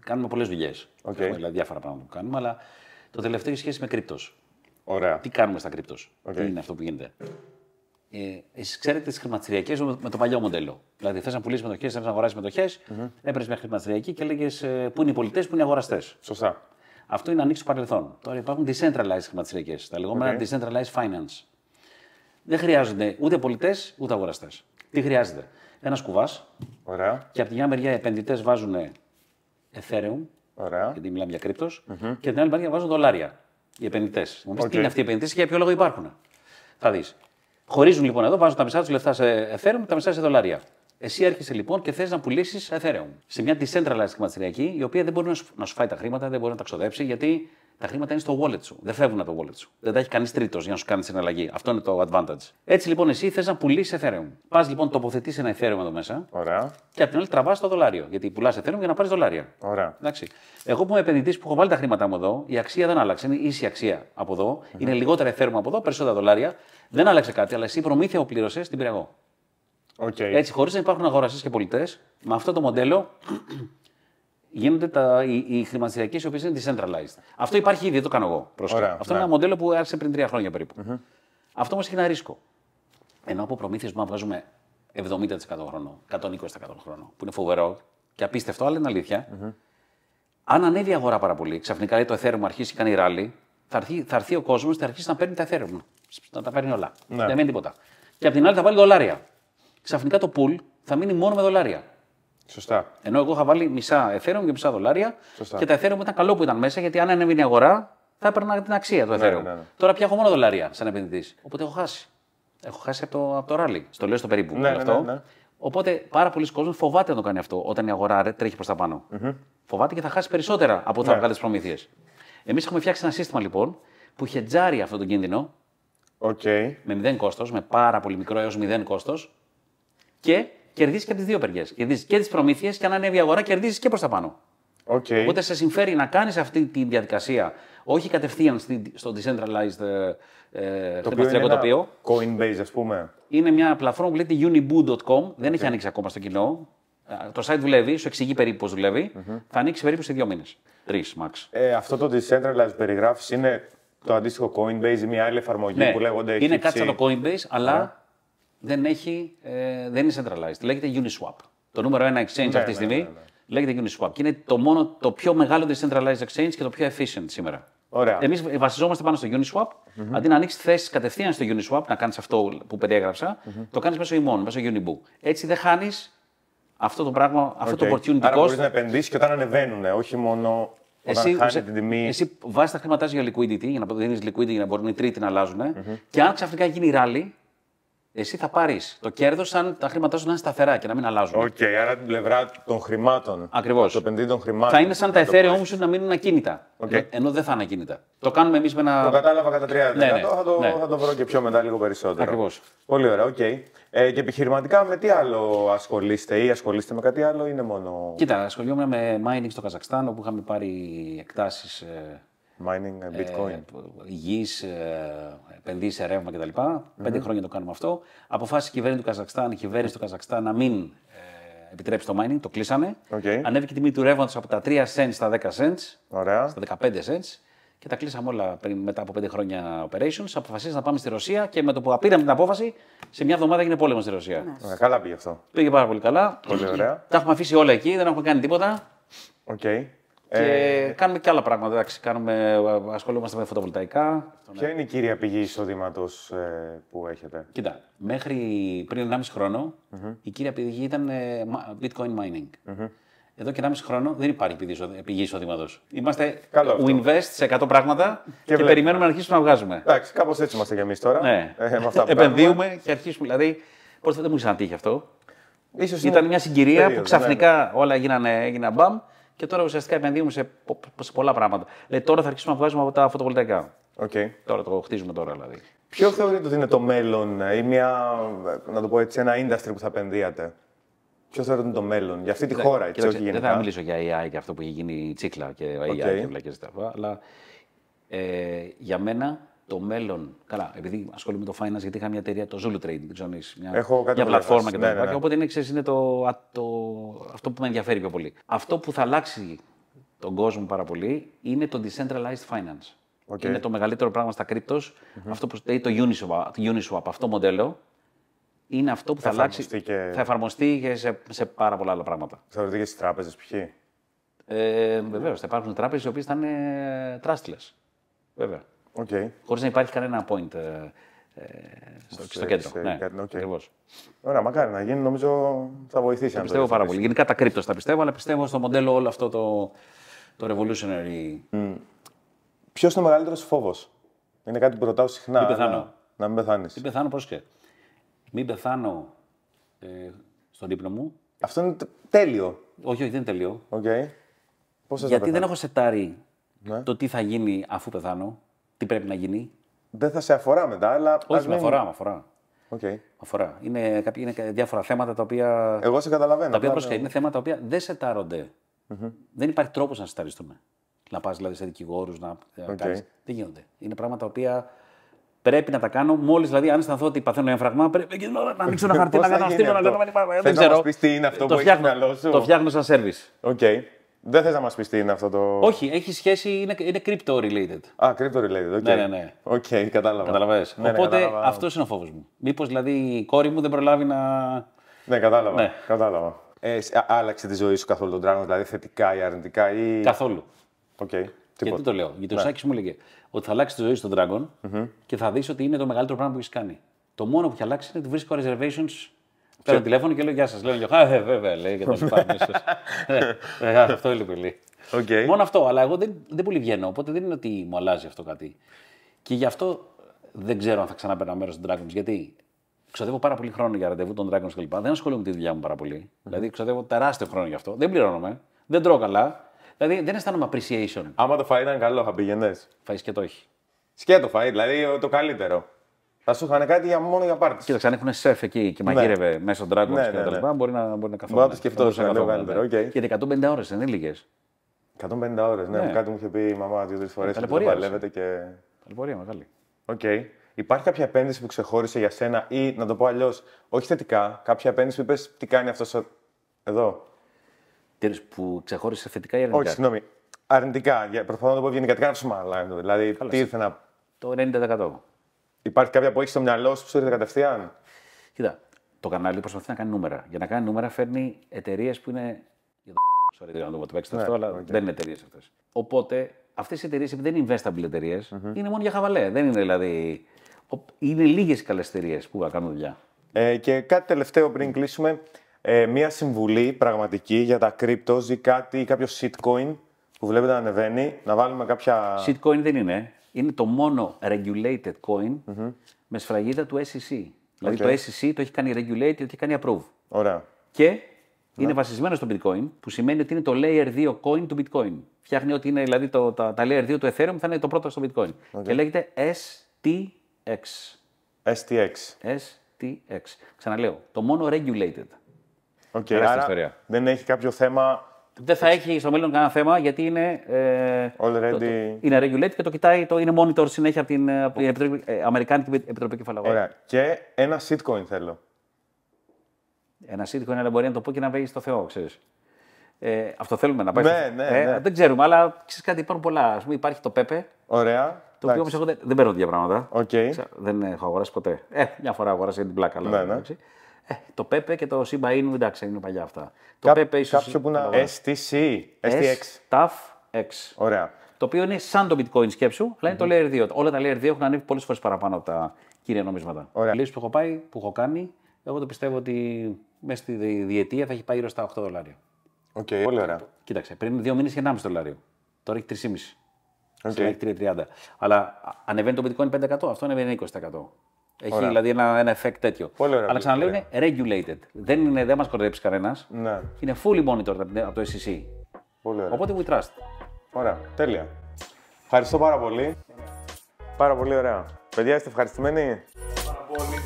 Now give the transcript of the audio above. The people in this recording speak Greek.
Κάνουμε πολλές δουλειές. Okay. Δηλαδή, διάφορα πράγματα που κάνουμε, αλλά το τελευταίο έχει σχέση με κρύπτος. Ωραία. Τι κάνουμε στα κρύπτος, Okay. τι είναι αυτό που γίνεται. Εσείς ξέρετε τις χρηματιστηριακές με το παλιό μοντέλο. Δηλαδή, θες να πουλήσεις μετοχές, θες να αγοράσεις μετοχές, έπαιρνες μια χρηματιστηριακή και έλεγες πού είναι οι πολιτές, πού είναι οι αγοραστές. Σωστά. Αυτό είναι ανοίξει το παρελθόν. Τώρα υπάρχουν decentralized χρηματιστηριακές, τα λεγόμενα decentralized finance. Δεν χρειάζονται ούτε πολιτές ούτε αγοραστές. Τι χρειάζεται? Ένας κουβάς. Ωραία. Και από τη μια μεριά οι επενδυτές βάζουν Ethereum, Ωραία. γιατί μιλάμε για κρύπτος, και από την άλλη μεριά βάζουν δολάρια. Οι επενδυτές. Μου πεις τι είναι αυτοί οι επενδυτές και για ποιο λόγο υπάρχουν. Θα δεις. Χωρίζουν λοιπόν εδώ, βάζουν τα μισά τους λεφτά σε Ethereum, τα μισά σε δολάρια. Εσύ έρχεσαι λοιπόν και θες να πουλήσεις Ethereum σε μια decentralized χρηματιστηριακή, η οποία δεν μπορεί να σου φάει τα χρήματα, δεν μπορεί να τα ξοδέψει, γιατί τα χρήματα είναι στο wallet σου. Δεν φεύγουν από το wallet σου. Δεν τα έχει κανείς τρίτος για να σου κάνει συναλλαγή. Αυτό είναι το advantage. Έτσι λοιπόν εσύ θες να πουλήσεις Ethereum. Πας λοιπόν, τοποθετείς ένα Ethereum εδώ μέσα. Ωραία. Και απ' την άλλη τραβάς το δολάριο. Γιατί πουλάς Ethereum για να πάρεις δολάρια. Ωραία. Εντάξει. Εγώ που είμαι επενδυτής που έχω βάλει τα χρήματα μου εδώ, η αξία δεν άλλαξε. Είναι ίση αξία από εδώ. Είναι λιγότερα Ethereum από εδώ, περισσότερα δολάρια. Δεν άλλαξε κάτι, αλλά εσύ η προμήθεια που πλήρωσες την πήρα εγώ. Okay. Έτσι, χωρίς να υπάρχουν αγοραστές και πολιτές, με αυτό το μοντέλο γίνονται οι χρηματιστηριακές οι οποίες είναι decentralized. Αυτό υπάρχει ήδη, δεν το κάνω εγώ. Αυτό είναι ένα μοντέλο που άρχισε πριν 3 χρόνια περίπου. Αυτό όμως έχει ένα ρίσκο. Ενώ από προμήθειες που βγάζουμε 70% χρόνο, 120% χρόνο, που είναι φοβερό και απίστευτο, αλλά είναι αλήθεια. Αν ανέβει η αγορά πάρα πολύ, ξαφνικά το Ethereum αρχίσει κάνει rally, θα έρθει ο κόσμος και θα αρχίσει να παίρνει τα Ethereum. Να τα παίρνει όλα. Ναι. Δεν μένει τίποτα. Και απ' την άλλη θα βάλει δολάρια. Ξαφνικά το pool θα μείνει μόνο με δολάρια. Σωστά. Ενώ εγώ είχα βάλει μισά Ethereum και μισά δολάρια. Σωστά. Και τα Ethereum ήταν καλό που ήταν μέσα, γιατί αν ανέβαινε η αγορά θα έπαιρνα την αξία του Ethereum. Ναι. Τώρα πια έχω μόνο δολάρια σαν επενδυτής. Οπότε έχω χάσει. Έχω χάσει από το rally. Στο λέω στο περίπου. Ναι. Οπότε πάρα πολλοί κόσμοι φοβάται να το κάνει αυτό όταν η αγορά τρέχει προς τα πάνω. Φοβάται και θα χάσει περισσότερα από ό,τι θα βγάλει τις προμήθειες. Εμείς έχουμε φτιάξει ένα σύστημα λοιπόν που χετζάρει αυτόν τον κίνδυνο. Με 0 κόστος, με πάρα πολύ μικρό έως 0 κόστος και κερδίζει και από τις δύο μεριές. Κερδίζει και τις προμήθειες και αν ανέβει η αγορά, κερδίζει και προς τα πάνω. Οπότε σε συμφέρει να κάνεις αυτή τη διαδικασία, όχι κατευθείαν στο decentralized χρηματιστηριακό τοπίο. Coinbase, ας πούμε. Είναι μια πλατφόρμα που λέγεται uniboo.com, δεν έχει ανοίξει ακόμα στο κοινό. Το site δουλεύει, σου εξηγεί περίπου πώς δουλεύει. Θα ανοίξει περίπου σε 2 μήνες. 3 max. Αυτό το decentralized περιγράφεις είναι το αντίστοιχο Coinbase ή μια άλλη εφαρμογή που λέγονται. Είναι κάτι σαν το Coinbase, αλλά δεν είναι centralized. Λέγεται Uniswap. Το νούμερο 1 exchange αυτή τη στιγμή λέγεται Uniswap. Και είναι το πιο μεγάλο decentralized exchange και το πιο efficient σήμερα. Εμείς βασιζόμαστε πάνω στο Uniswap. Αντί να ανοίξει θέσεις κατευθείαν στο Uniswap, να κάνεις αυτό που περιέγραψα, το κάνεις μέσω ημών, μέσω Uniboo. Έτσι δεν χάνεις αυτό το πράγμα, αυτό το opportunity cost. Άρα μπορείς να επενδύσεις και όταν ανεβαίνουν, όχι μόνο. Εσύ βάζεις τα χρήματά σου για liquidity, για να δίνεις liquidity για να μπορούν οι τρίτοι να αλλάζουν. Και αν ξαφνικά γίνει rally, εσύ θα πάρεις το κέρδος σαν τα χρήματά σου να είναι σταθερά και να μην αλλάζουν. Άρα την πλευρά των χρημάτων. Ακριβώς. Το επενδύει των χρημάτων. Θα είναι σαν τα Ethereum όμως να μείνουν ακίνητα. Ενώ δεν θα είναι ακίνητα. Το κάνουμε εμείς με ένα. Το κατάλαβα κατά 30%. Θα το βρω και πιο μετά λίγο περισσότερο. Ακριβώς. Πολύ ωραία, και επιχειρηματικά με τι άλλο ασχολείστε ή ασχολείστε με κάτι άλλο ή είναι μόνο. Κοίτα, ασχολιόμουν με mining στο Καζακστάν, όπου είχαμε πάρει εκτάσεις. Mining, bitcoin. Υγιείς, επενδύσεις σε ρεύμα κτλ. 5 χρόνια το κάνουμε αυτό. Αποφάσισε η κυβέρνηση του Καζακστάν να μην επιτρέψει το mining, το κλείσανε. Ανέβηκε η τιμή του ρεύματος από τα 3 cents στα 10 cents, στα 15 cents. Και τα κλείσαμε όλα μετά από 5 χρόνια operations. Αποφασίσαμε να πάμε στη Ρωσία και με το που πήραμε την απόφαση, σε μια εβδομάδα έγινε πόλεμο στη Ρωσία. Καλά πήγε αυτό. Πήγε πάρα πολύ καλά. Πολύ ωραία. Τα έχουμε αφήσει όλα εκεί, δεν έχουμε κάνει τίποτα. Και κάνουμε και άλλα πράγματα. Ασχολούμαστε με φωτοβολταϊκά. Ποια είναι η κύρια πηγή εισοδήματος που έχετε? Κοίτα, μέχρι πριν 1,5 χρόνο η κύρια πηγή ήταν bitcoin mining. Εδώ και 1,5 χρόνο δεν υπάρχει πηγή εισοδήματος. Είμαστε invest σε 100 πράγματα και περιμένουμε να αρχίσουμε να βγάζουμε. Εντάξει, κάπως έτσι είμαστε κι εμείς τώρα. Ναι. Επενδύουμε και αρχίσουμε. Δηλαδή, πώς δεν μου ξανατύχει αυτό. Ήταν μια συγκυρία που ξαφνικά όλα έγιναν μπαμ. Και τώρα ουσιαστικά επενδύουμε σε πολλά πράγματα. Δηλαδή, τώρα θα αρχίσουμε να βγάζουμε από τα φωτοβολταϊκά. Τώρα το χτίζουμε τώρα δηλαδή. Ποιο θεωρείτε ότι είναι το μέλλον ή να το πω έτσι, ένα industry που θα επενδύατε? Ποιο θεωρείτε ότι είναι το μέλλον για αυτή τη χώρα, έτσι, όχι γενικά? Δεν θα μιλήσω για AI και αυτό που έχει γίνει τσίκλα και AI και βλακές. Αλλά για μένα το μέλλον. Καλά, επειδή ασχολούμαι με το finance, γιατί είχα μια εταιρεία, το Zulu Trade, δεν ξέρω αν έχεις Έχω μια πλατφόρμα κτλ. Ναι. Οπότε είναι αυτό που με ενδιαφέρει πιο πολύ. Αυτό που θα αλλάξει τον κόσμο πάρα πολύ είναι το decentralized finance. Okay. Είναι το μεγαλύτερο πράγμα στα cryptos. Αυτό που λέει το Uniswap, αυτό το μοντέλο. Είναι αυτό που θα αλλάξει. Θα εφαρμοστεί και σε πάρα πολλά άλλα πράγματα. Θεωρείται και στις τράπεζες π.χ. Βεβαίως, θα υπάρχουν τράπεζες οι οποίες θα είναι trustless. Βέβαια. Okay. Χωρίς να υπάρχει κανένα point στο κέντρο. Ναι, ακριβώς. Ωραία, μακάρι να γίνει, νομίζω θα βοηθήσει. Το πιστεύω πάρα πολύ. Γενικά τα cryptos τα πιστεύω, αλλά πιστεύω στο μοντέλο όλο αυτό το revolutionary. Ποιος είναι ο μεγαλύτερος φόβος? Είναι κάτι που ρωτάω συχνά. Μην πεθάνω. Να μην πεθάνεις. Μην πεθάνω, πρόσεχε. Μην πεθάνω στον ύπνο μου. Αυτό είναι τέλειο. Όχι, δεν είναι τέλειο. Okay. Γιατί δεν έχω σετάρει το τι θα γίνει αφού πεθάνω, τι πρέπει να γίνει. Δεν θα σε αφορά μετά, αλλά. Όχι, με αφορά. Okay. Αφορά. Είναι διάφορα θέματα τα οποία. Εγώ σε καταλαβαίνω. Τα οποία πρόσεχε, είναι θέματα τα οποία δεν σετάρονται. Δεν υπάρχει τρόπος να σεταριστούμε. Να πας δηλαδή σε δικηγόρους, να κάνεις. Δεν γίνονται. Είναι πράγματα τα οποία πρέπει να τα κάνω. Μόλις δηλαδή, αν αισθανθώ ότι παθαίνω έμφραγμα, πρέπει να ανοίξω ένα χαρτί, να κάνω στείλω, να κάνω. Δεν ξέρω. Να μας πεις τι είναι αυτό που έχει στο μυαλό σου. Το φτιάχνω σαν service. Okay. Δεν θες να μας πεις τι είναι αυτό το. Όχι, έχει σχέση, είναι crypto related. Α, crypto related. Okay. Ναι. Οκ, κατάλαβα. Καταλαβαίνεις. Οπότε αυτός είναι ο φόβος μου. Μήπως δηλαδή η κόρη μου δεν προλάβει να. Ναι, κατάλαβα. Άλλαξε τη ζωή σου καθόλου τον Dragon, δηλαδή θετικά ή αρνητικά ή. Καθόλου. Okay. Γιατί το λέω? Γιατί ο Σάκης μου έλεγε ότι θα αλλάξει τη ζωή στον Dragon και θα δεις ότι είναι το μεγαλύτερο πράγμα που έχεις κάνει. Το μόνο που έχει αλλάξει είναι ότι βρίσκω reservations. Παίρνω τηλέφωνο και λέω γεια σας. Λέω βέβαια, λέει και το λοιπά. Αυτό είναι πολύ. Μόνο αυτό, αλλά εγώ δεν πολύ βγαίνω, οπότε δεν είναι ότι μου αλλάζει αυτό κάτι. Και γι' αυτό δεν ξέρω αν θα ξαναπαίρνω μέρος των Dragons. Γιατί ξοδεύω πάρα πολύ χρόνο για ραντεβού των Dragons κλπ. Δεν ασχολούμαι με τη δουλειά μου πάρα πολύ. Δηλαδή ξοδεύω τεράστιο χρόνο γι' αυτό. Δεν πληρώνομαι, δεν τρώω καλά. Δηλαδή δεν αισθάνομαι appreciation. Άμα το φαΐ ήταν καλό, θα πήγαινες? Φαΐ σκέτο όχι. Σκέτο φαΐ, δηλαδή το καλύτερο. Θα σου είχαν κάτι μόνο για πάρτι. Κοίταξε, αν έχουν σεφ εκεί και μαγείρευε μέσω Dragons και τα λοιπά, μπορεί να καθόλου. Μπορεί να το σκεφτώ σε λίγο καλύτερο. Γιατί 150 ώρες δεν είναι λίγες. 150 ώρες, ναι. Κάτι μου είχε πει η μαμά 2-3 φορές και το παλεύετε και. Ταλαιπωρία μεγάλη. Υπάρχει κάποια επένδυση που ξεχώρισε για σένα ή να το πω αλλιώς, όχι θετικά, κάποια επένδυση που είπες τι κάνει αυτό εδώ? Που ξεχώρισε θετικά ή αρνητικά? Όχι, συγγνώμη. Αρνητικά. Προσπαθώ να το πω ευγενικά, να σου μάλλον. Δηλαδή, τι ήρθε να. Το 90%. Υπάρχει κάποια που έχει στο μυαλό σου που σου ήρθε κατευθείαν? Κοίτα, το κανάλι προσπαθεί να κάνει νούμερα. Για να κάνει νούμερα φέρνει εταιρείες που είναι. Sorry, δεν το παίξετε αυτό, αλλά δεν είναι εταιρείες αυτές. Οπότε αυτές οι εταιρείες δεν είναι investable εταιρείες, είναι μόνο για χαβαλέ. Δεν είναι δηλαδή. Είναι λίγες οι καλές εταιρείες που θα κάνουν δουλειά. Και κάτι τελευταίο πριν κλείσουμε. Μία συμβουλή πραγματική για τα cryptos ή κάποιο shitcoin που βλέπετε να ανεβαίνει, να βάλουμε κάποια. Shitcoin δεν είναι. Είναι το μόνο regulated coin με σφραγίδα του SEC. Δηλαδή το SEC το έχει κάνει regulate και το έχει κάνει approve. Ωραία. Και είναι βασισμένο στο bitcoin, που σημαίνει ότι είναι το layer 2 coin του bitcoin. Φτιάχνει ότι είναι δηλαδή τα layer 2 του Ethereum θα είναι το πρώτο στο bitcoin. Και λέγεται STX. STX. Ξαναλέω, το μόνο regulated. Άρα δεν έχει κάποιο θέμα. Δεν θα έχει στο μέλλον κανένα θέμα γιατί είναι, είναι regulated και το κοιτάει, είναι monitor συνέχεια από την Αμερικάνικη Επιτροπή Κεφαλαίου. Ωραία. Και ένα shitcoin θέλω. Ένα shitcoin, αλλά μπορεί να το πω και να βέγει στο Θεό, ξέρεις. Αυτό θέλουμε να πάει. Ναι. Δεν ξέρουμε, αλλά ξέρεις κάτι, υπάρχουν πολλά. Ας πούμε, υπάρχει το Pepe. Ωραία. Το οποίο όμως εγώ δεν παίρνω τέτοια πράγματα. Δεν έχω αγοράσει ποτέ. Μια φορά αγοράσα για την πλάκα. Αλλά, το Pepe και το Shiba Inu, εντάξει, είναι παλιά αυτά. Το Pepe ίσως. Κάποιο που να. STX. STX. Ωραία. Το οποίο είναι σαν το bitcoin σκέψου, αλλά είναι το layer 2. Όλα τα layer 2 έχουν ανέβει πολλές φορές παραπάνω από τα κύρια νομίσματα. Οι λύσεις που έχω πάει, που έχω κάνει, εγώ το πιστεύω ότι μέσα στη διετία θα έχει πάει γύρω στα $8. Πολύ ωραία. Κοίταξε, πριν 2 μήνες είχε $1,5. Τώρα έχει 3,5. Σήμερα έχει 3,30. Αλλά ανεβαίνει το bitcoin 5%, αυτό ανεβαίνει 20%. Έχει δηλαδή ένα effect τέτοιο. Αλλά ξαναλέω είναι regulated. Δεν μας κορδέψει κανένας. Ναι. Είναι fully monitored από το SEC. Οπότε we trust. Ωραία. Τέλεια. Ευχαριστώ πάρα πολύ. Πάρα πολύ ωραία. Παιδιά, είστε ευχαριστημένοι? Πάρα πολύ.